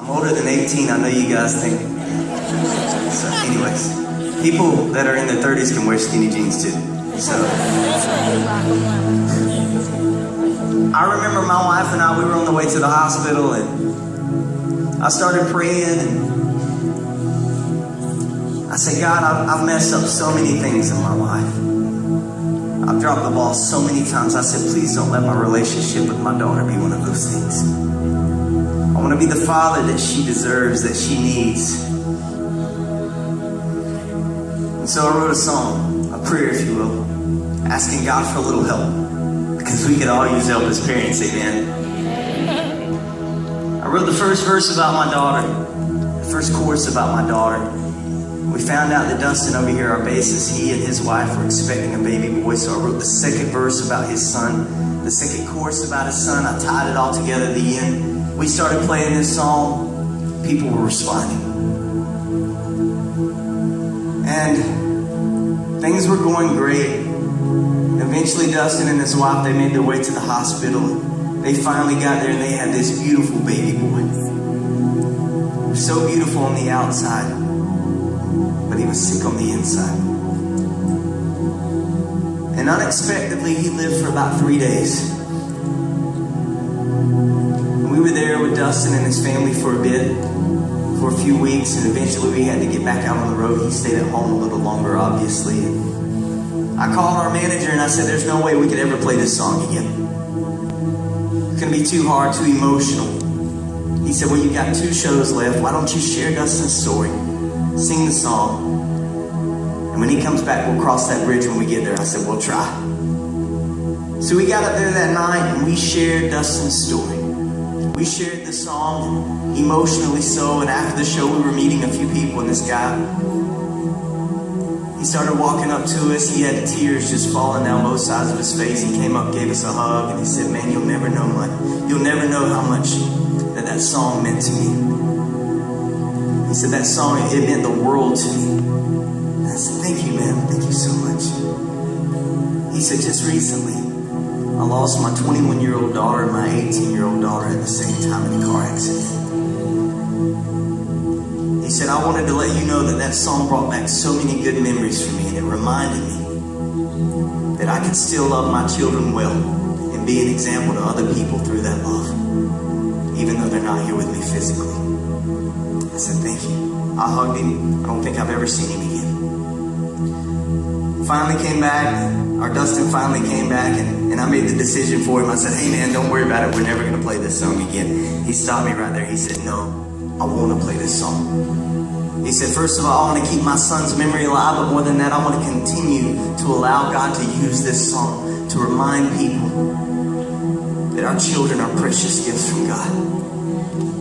I'm older than 18, I know you guys think. So anyways, people that are in their 30s can wear skinny jeans too. So I remember my wife and I, we were on the way to the hospital, and I started praying, and I said, God, I've messed up so many things in my life. I've dropped the ball so many times. I said, please don't let my relationship with my daughter be one of those things. I want to be the father that she deserves, that she needs. And so I wrote a song, a prayer if you will, asking God for a little help, because we could all use help as parents, amen. I wrote the first verse about my daughter, the first chorus about my daughter. We found out that Dustin over here, our bassist, he and his wife were expecting a baby boy, so I wrote the second verse about his son, the second chorus about his son. I tied it all together at the end. We started playing this song, people were responding. And things were going great. Eventually Dustin and his wife, they made their way to the hospital. They finally got there and they had this beautiful baby boy. So beautiful on the outside, but he was sick on the inside. And unexpectedly, he lived for about 3 days. And we were there with Dustin and his family for a bit, for a few weeks, and eventually we had to get back out on the road. He stayed at home a little longer, obviously. I called our manager and I said, there's no way we could ever play this song again. It's gonna be too hard, too emotional. He said, well, you got 2 shows left. Why don't you share Dustin's story? Sing the song, and when he comes back, we'll cross that bridge when we get there. I said, we'll try. So we got up there that night and we shared Dustin's story. We shared the song, emotionally so, and after the show we were meeting a few people, and this guy, he started walking up to us. He had tears just falling down both sides of his face. He came up, gave us a hug, and he said, man, you'll never know how much that song meant to me. He said that song, it meant the world to me. And I said, thank you, man. Thank you so much. He said, just recently, I lost my 21-year-old daughter and my 18-year-old daughter at the same time in a car accident. He said, I wanted to let you know that song brought back so many good memories for me, and it reminded me that I can still love my children well and be an example to other people through that love, even though they're not here with me physically. I said, thank you. I hugged him. I don't think I've ever seen him again. Finally came back. Our Dustin finally came back, and I made the decision for him. I said, hey man, don't worry about it. We're never going to play this song again. He stopped me right there. He said, no, I want to play this song. He said, first of all, I want to keep my son's memory alive, but more than that, I want to continue to allow God to use this song to remind people that our children are precious gifts from God.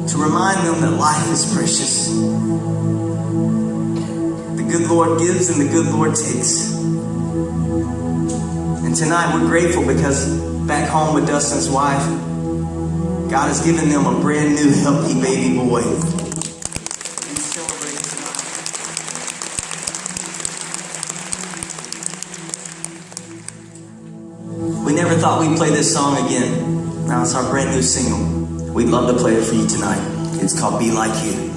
To remind them that life is precious. The good Lord gives and the good Lord takes. And tonight we're grateful because back home with Dustin's wife, God has given them a brand new healthy baby boy. We celebrate tonight. We never thought we'd play this song again. Now it's our brand new single. We'd love to play it for you tonight. It's called Be Like You.